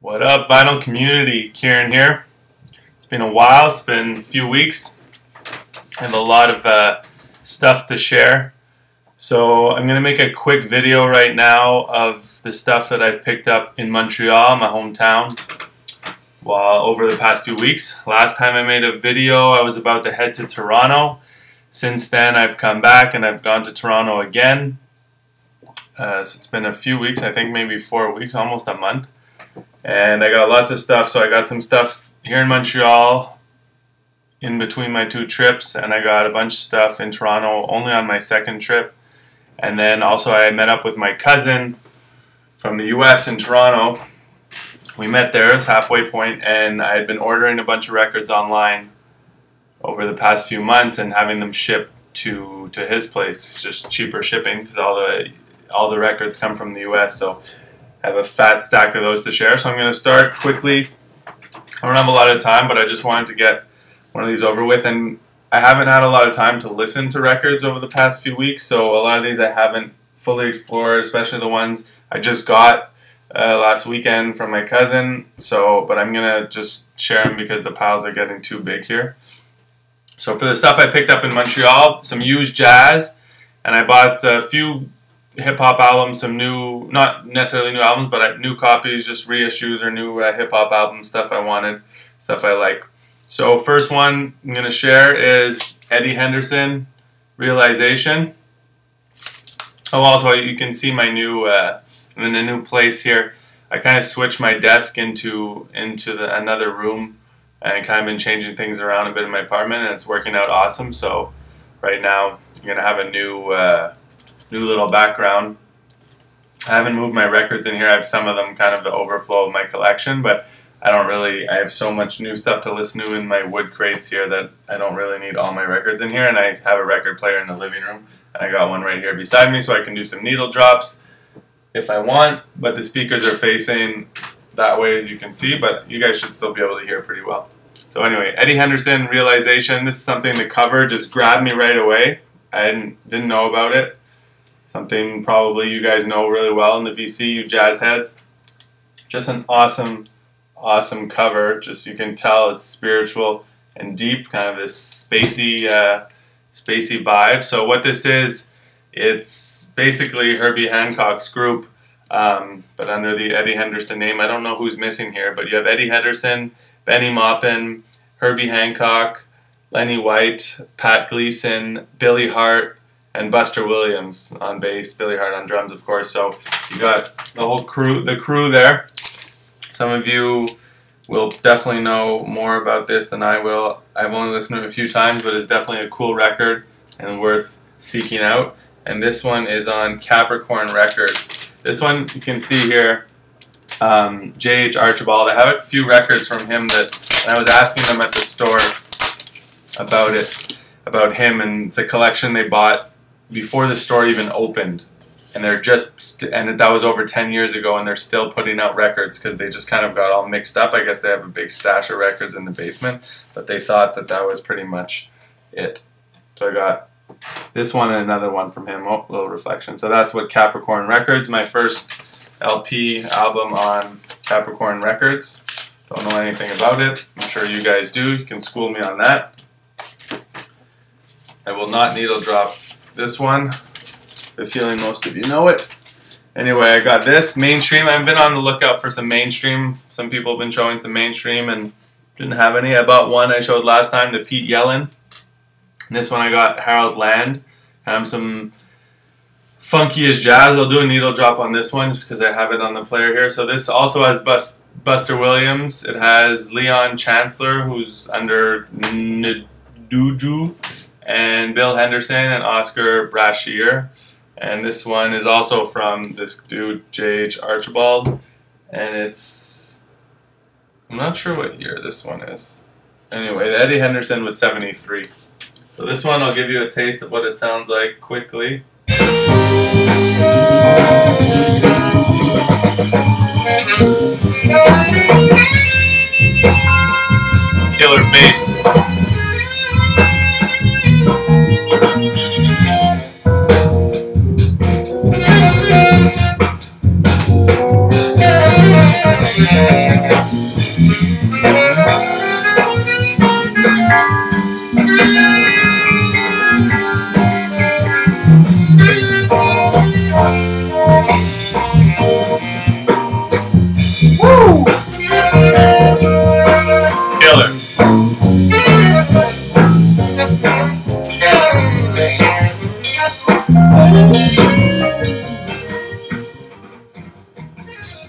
What up, Vinyl community? Kieran here. It's been a while, it's been a few weeks. I have a lot of stuff to share. So I'm going to make a quick video right now of the stuff that I've picked up in Montreal, my hometown, over the past few weeks. Last time I made a video, I was about to head to Toronto. Since then, I've come back and I've gone to Toronto again. So it's been a few weeks, I think maybe 4 weeks, almost a month. And I got lots of stuff, so I got some stuff here in Montreal in between my two trips, and I got a bunch of stuff in Toronto only on my second trip. And then also I met up with my cousin from the US in Toronto. We met there, it's halfway point, and I had been ordering a bunch of records online over the past few months and having them shipped to his place. It's just cheaper shipping because all the records come from the US, so I have a fat stack of those to share. So I'm going to start quickly. I don't have a lot of time, but I just wanted to get one of these over with. And I haven't had a lot of time to listen to records over the past few weeks, so a lot of these I haven't fully explored, especially the ones I just got last weekend from my cousin. But I'm going to just share them because the piles are getting too big here. So for the stuff I picked up in Montreal, some used jazz, and I bought a few hip-hop albums, some new, not necessarily new albums, but new copies, just reissues or new hip-hop album stuff I wanted, stuff I like. So first one I'm going to share is Eddie Henderson, Realization. Oh, also you can see my new, I'm in a new place here. I kind of switched my desk into another room and kind of been changing things around a bit in my apartment, and it's working out awesome. So right now I'm going to have a new little background. I haven't moved my records in here. I have some of them kind of the overflow of my collection, but I have so much new stuff to listen to in my wood crates here that I don't really need all my records in here. And I have a record player in the living room, and I got one right here beside me so I can do some needle drops if I want, but the speakers are facing that way, as you can see, but you guys should still be able to hear pretty well. So anyway, Eddie Henderson, Realization. This is something the cover just grabbed me right away. I didn't know about it. Something probably you guys know really well in the VC, you jazz heads. Just an awesome, awesome cover. Just you can tell it's spiritual and deep, kind of this spacey vibe. So what this is, it's basically Herbie Hancock's group, but under the Eddie Henderson name. I don't know who's missing here, but you have Eddie Henderson, Benny Maupin, Herbie Hancock, Lenny White, Pat Gleason, Billy Hart, and Buster Williams on bass, Billy Hart on drums, of course. So you got the whole crew, there. Some of you will definitely know more about this than I will. I've only listened to it a few times, but it's definitely a cool record and worth seeking out. And this one is on Capricorn Records. This one you can see here, J.H. Archibald. I have a few records from him that I was asking them at the store about him, and it's a collection they bought before the store even opened, and and that was over 10 years ago, and they're still putting out records because they just kind of got all mixed up. I guess they have a big stash of records in the basement, but they thought that was pretty much it. So I got this one and another one from him. Oh, little reflection. So that's what Capricorn Records, my first LP album on Capricorn Records. Don't know anything about it. I'm sure you guys do. You can school me on that. I will not needle drop this one. The feeling most of you know it. Anyway, I got this mainstream. I've been on the lookout for some mainstream. Some people have been showing some mainstream and didn't have any. I bought one I showed last time, the Pete Yellen. And this one I got Harold Land. Some funky as jazz. I'll do a needle drop on this one just because I have it on the player here. So this also has Buster Williams. It has Leon Chancellor, who's under NeedleGroove, and Bill Henderson and Oscar Brashear. And this one is also from this dude, J.H. Archibald. And I'm not sure what year this one is. Anyway, Eddie Henderson was 73. So this one, I'll give you a taste of what it sounds like quickly. Killer bass.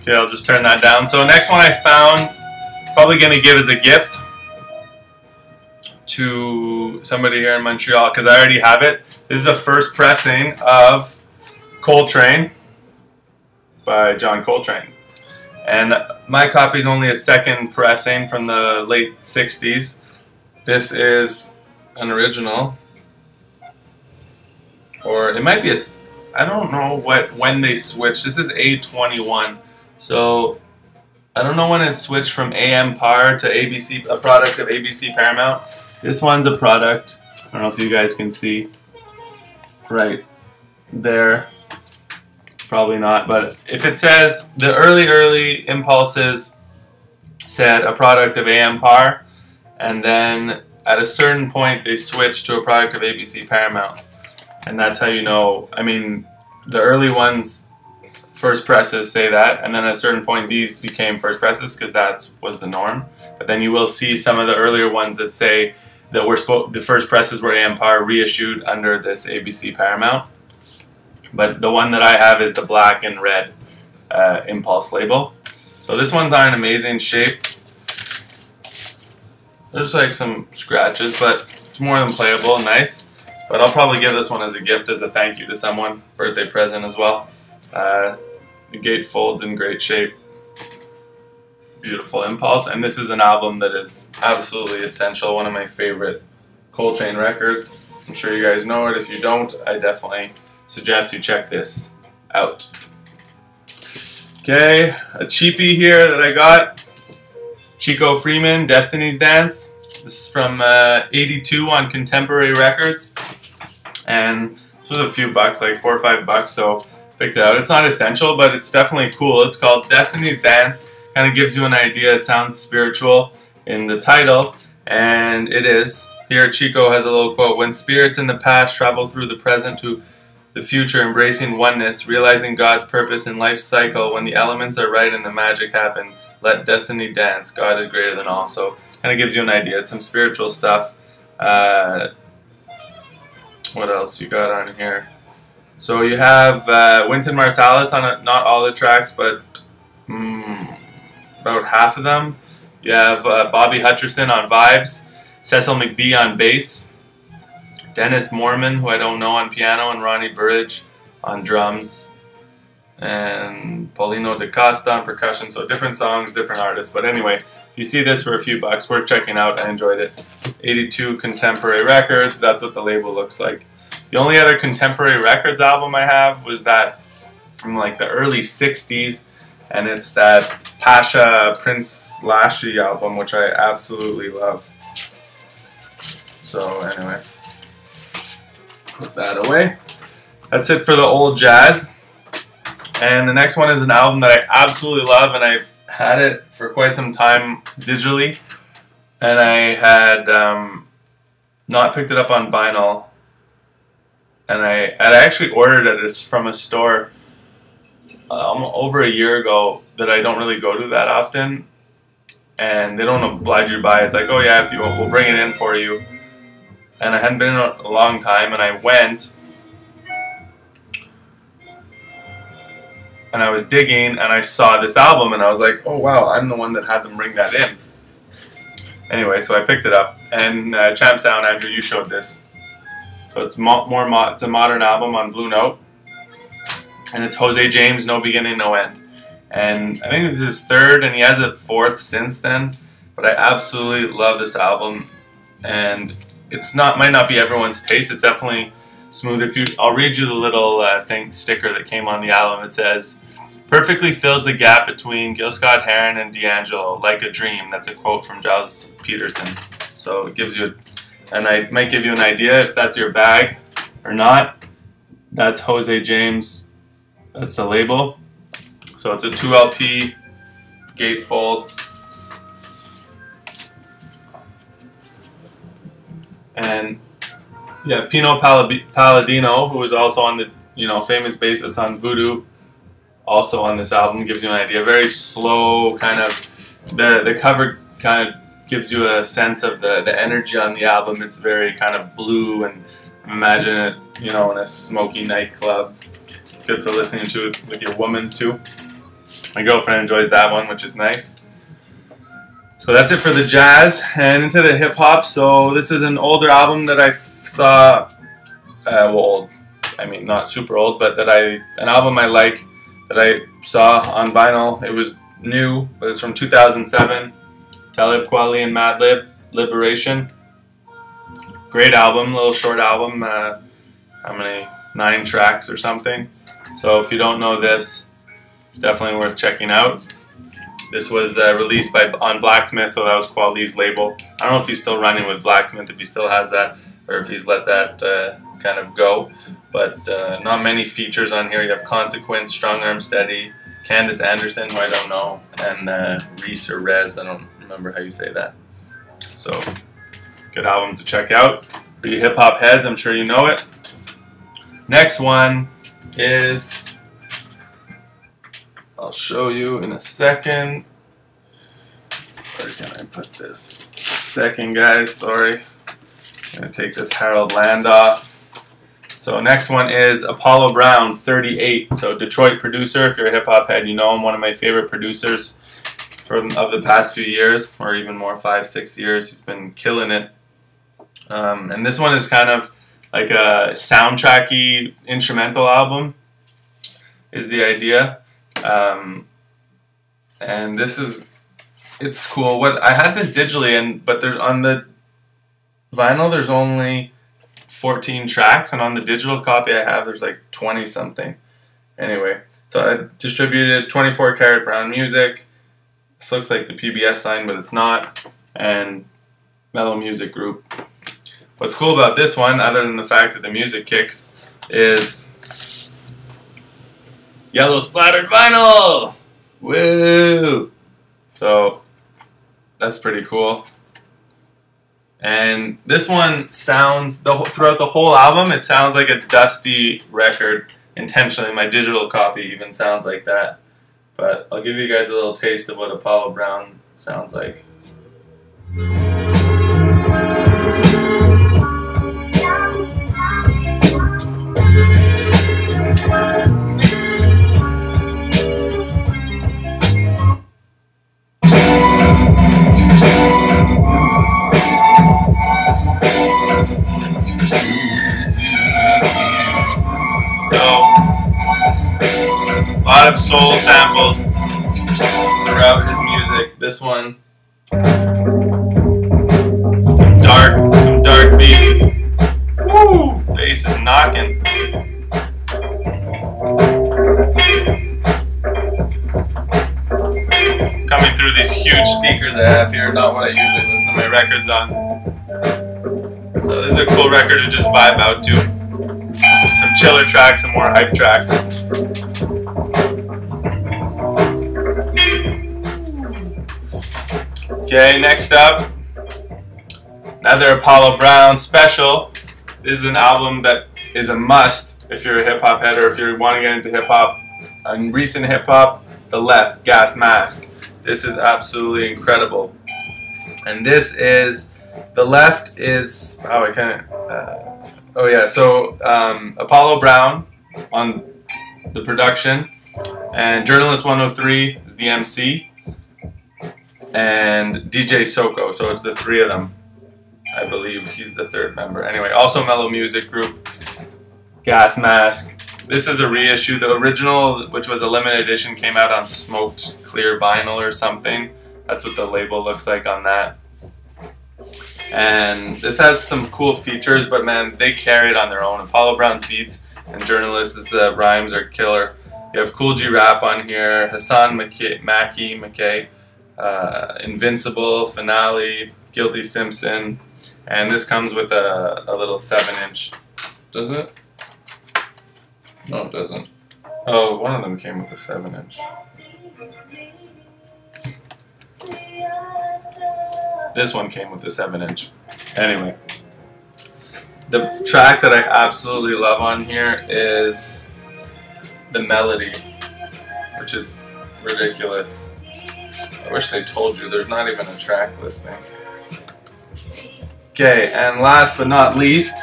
Okay, I'll just turn that down. So next one I found, probably going to give as a gift to somebody here in Montreal because I already have it. This is the first pressing of Coltrane by John Coltrane. And my copy is only a second pressing from the late 60s. This is an original. Or it might be a, I don't know when they switched. This is A21. So I don't know when it switched from AM Par to ABC, a product of ABC Paramount. This one's a product, I don't know if you guys can see, right there. Probably not, but if it says the early impulses said a product of AM Par, and then at a certain point they switched to a product of ABC Paramount. And that's how you know, I mean, the early ones, first presses say that, and then at a certain point these became first presses because that was the norm. But then you will see some of the earlier ones that say that the first presses were AM Par reissued under this ABC Paramount. But the one that I have is the black and red impulse label. So this one's not in amazing shape. There's like some scratches, but it's more than playable and nice. But I'll probably give this one as a gift, as a thank you to someone, birthday present as well. The gate folds in great shape. Beautiful impulse, and this is an album that is absolutely essential. One of my favorite Coltrane records. I'm sure you guys know it. If you don't, I definitely suggest you check this out. Okay, a cheapie here that I got. Chico Freeman, Destiny's Dance. This is from 82 on Contemporary Records. And this was a few bucks, like $4 or $5, so picked it out. It's not essential, but it's definitely cool. It's called Destiny's Dance. Kind of gives you an idea. It sounds spiritual in the title, and it is. Here Chico has a little quote: "When spirits in the past travel through the present to the future, embracing oneness, realizing God's purpose in life's cycle, when the elements are right and the magic happen, let destiny dance. God is greater than all." So kind of gives you an idea. It's some spiritual stuff. What else you got on here? So you have Wynton Marsalis on not all the tracks, but about half of them. You have Bobby Hutcherson on vibes, Cecil McBee on bass, Dennis Mormon, who I don't know, on piano, and Ronnie Burridge on drums, and Paulino Da Costa on percussion. So different songs, different artists. But anyway, if you see this for a few bucks, worth checking out. I enjoyed it. 82 Contemporary Records. That's what the label looks like. The only other Contemporary Records album I have was that from like the early 60s, and it's that Pasha Prince Lashy album, which I absolutely love. So anyway, put that away. That's it for the old jazz. And the next one is an album that I absolutely love, and I've had it for quite some time digitally, and I had not picked it up on vinyl, and I actually ordered it from a store over a year ago that I don't really go to that often, and they don't oblige you to buy it. It's like, oh yeah, if you we'll bring it in for you. And I hadn't been in a long time, and I went, and I was digging, and I saw this album, and I was like, oh wow, I'm the one that had them bring that in. Anyway, so I picked it up, and Champ Sound, Andrew, you showed this. So it's it's a modern album on Blue Note, and it's Jose James, No Beginning, No End. And I think this is his third, and he has a fourth since then. But I absolutely love this album, and it's might not be everyone's taste. It's definitely smooth. I'll read you the little sticker that came on the album. It says, "Perfectly fills the gap between Gil Scott-Heron and D'Angelo, like a dream." That's a quote from Giles Peterson. So it gives you, and I might give you an idea if that's your bag or not. That's Jose James. That's the label. So it's a 2 LP gatefold. And yeah, Pino Palladino, who is also on the famous bassist on Voodoo, also on this album, gives you an idea. Very slow, kind of the cover kind of gives you a sense of the energy on the album. It's very kind of blue, and imagine it in a smoky nightclub. Good for listening to it with your woman too. My girlfriend enjoys that one, which is nice. So that's it for the jazz, and into the hip hop. So this is an older album that I saw, well, old. I mean, not super old, but an album I like that I saw on vinyl. It was new, but it's from 2007. Talib Kweli and Madlib, Liberation. Great album, little short album. How many? 9 tracks or something. So if you don't know this, it's definitely worth checking out. This was released on Blacksmith, so that was Kweli's label. I don't know if he's still running with Blacksmith, if he still has that, or if he's let that kind of go. But not many features on here. You have Consequence, Strong Arm Steady, Candace Anderson, who I don't know, and Reese or Rez, I don't remember how you say that. So, good album to check out. For you hip hop heads, I'm sure you know it. Next one is, I'll show you in a second. Where can I put this? Second, guys, sorry. I'm going to take this Harold Land off. So next one is Apollo Brown, 38. So Detroit producer. If you're a hip hop head, you know him. One of my favorite producers of the past few years, or even more, 5-6 years. He's been killing it. And this one is kind of like a soundtracky instrumental album, is the idea. And this is, it's cool. What I had this digitally, but there's on the vinyl there's only 14 tracks, and on the digital copy I have there's like 20 something. Anyway, so I distributed 24 karat brown music. This looks like the PBS sign, but it's not. And Mellow Music Group. What's cool about this one, other than the fact that the music kicks, is yellow splattered vinyl! Woo! So, that's pretty cool. And this one sounds, throughout the whole album, it sounds like a dusty record. Intentionally, my digital copy even sounds like that. But I'll give you guys a little taste of what Apollo Brown sounds like. A lot of soul samples throughout his music. This one, some dark beats. Woo! Bass is knocking. It's coming through these huge speakers I have here. Not what I usually listen to my records on. So this is a cool record to just vibe out to. Some chiller tracks, some more hype tracks. Okay, next up, another Apollo Brown special. This is an album that is a must if you're a hip hop head, or if you want to get into hip hop. In recent hip hop, The Left, Gas Mask. This is absolutely incredible. And this is, The Left is, oh, I kind of, oh yeah, so Apollo Brown on the production, and Journalist 103 is the MC, and DJ Soko, so it's the 3 of them. I believe he's the 3rd member. Anyway, also Mellow Music Group, Gas Mask. This is a reissue. The original, which was a limited edition, came out on smoked clear vinyl or something. That's what the label looks like on that. And this has some cool features, but man, they carry it on their own. Apollo Brown's beats and Journalist's rhymes are killer. You have Cool G Rap on here, Hassan McKay, Invincible, Finale, Guilty Simpson, and this comes with a little 7-inch. Does it? No, it doesn't. Oh, one of them came with a 7-inch. This one came with a 7-inch. Anyway, the track that I absolutely love on here is the melody, which is ridiculous. I wish they told you there's not even a track listing. Okay, and last but not least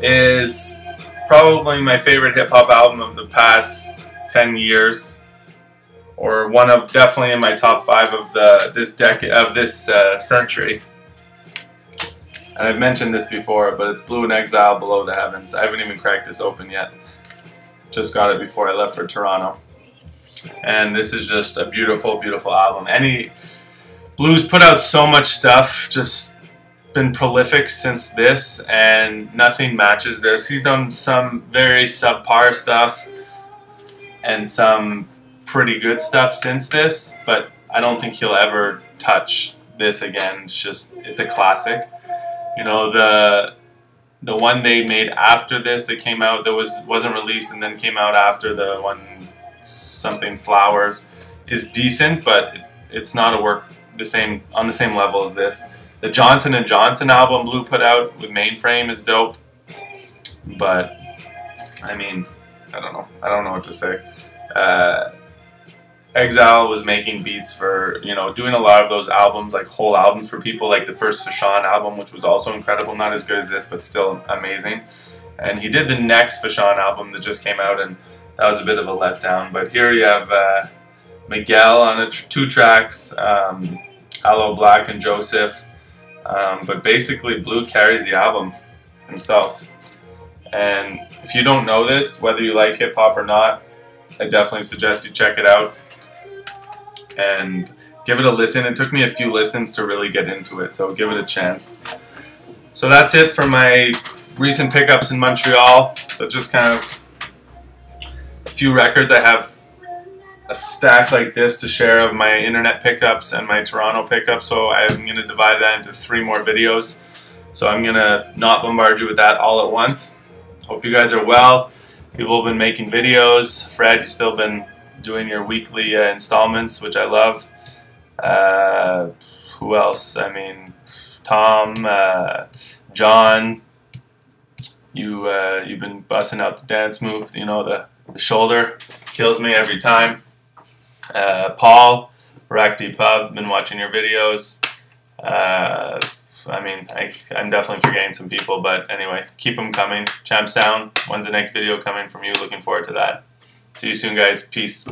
is probably my favorite hip-hop album of the past 10 years. or one of definitely in my top 5 of this century. And I've mentioned this before, but it's Blue in Exile, Below the Heavens. I haven't even cracked this open yet. Just got it before I left for Toronto. And this is just a beautiful, beautiful album. Blues put out so much stuff, just been prolific since this, and nothing matches this. He's done some very subpar stuff and some pretty good stuff since this, but I don't think he'll ever touch this again. It's a classic. You know, the one they made after this that came out that wasn't released and then came out after the one something Flowers is decent, but it's not on the same level as this. The Johnson & Johnson album Blue put out with Mainframe is dope, but I mean, I don't know what to say. Exile was making beats for, you know, doing a lot of those albums, like whole albums for people, like the first Fashawn album, which was also incredible, not as good as this, but still amazing. And he did the next Fashawn album that just came out, and that was a bit of a letdown. But here you have Miguel on 2 tracks, Aloe Black and Joseph. But basically, Blue carries the album himself. And if you don't know this, whether you like hip hop or not, I definitely suggest you check it out and give it a listen. It took me a few listens to really get into it, so give it a chance. So that's it for my recent pickups in Montreal. So just kind of a few records. I have a stack like this to share of my internet pickups and my Toronto pickups, so I'm going to divide that into 3 more videos. So I'm going to not bombard you with that all at once. Hope you guys are well. People have been making videos. Fred, you've still been doing your weekly installments, which I love. Who else? I mean, Tom, John. You've been busting out the dance move. You know, the shoulder kills me every time. Paul, Rack Deep Pub, been watching your videos. I mean, I'm definitely forgetting some people, but anyway, keep them coming. Champ Sound, when's the next video coming from you? Looking forward to that. See you soon, guys. Peace.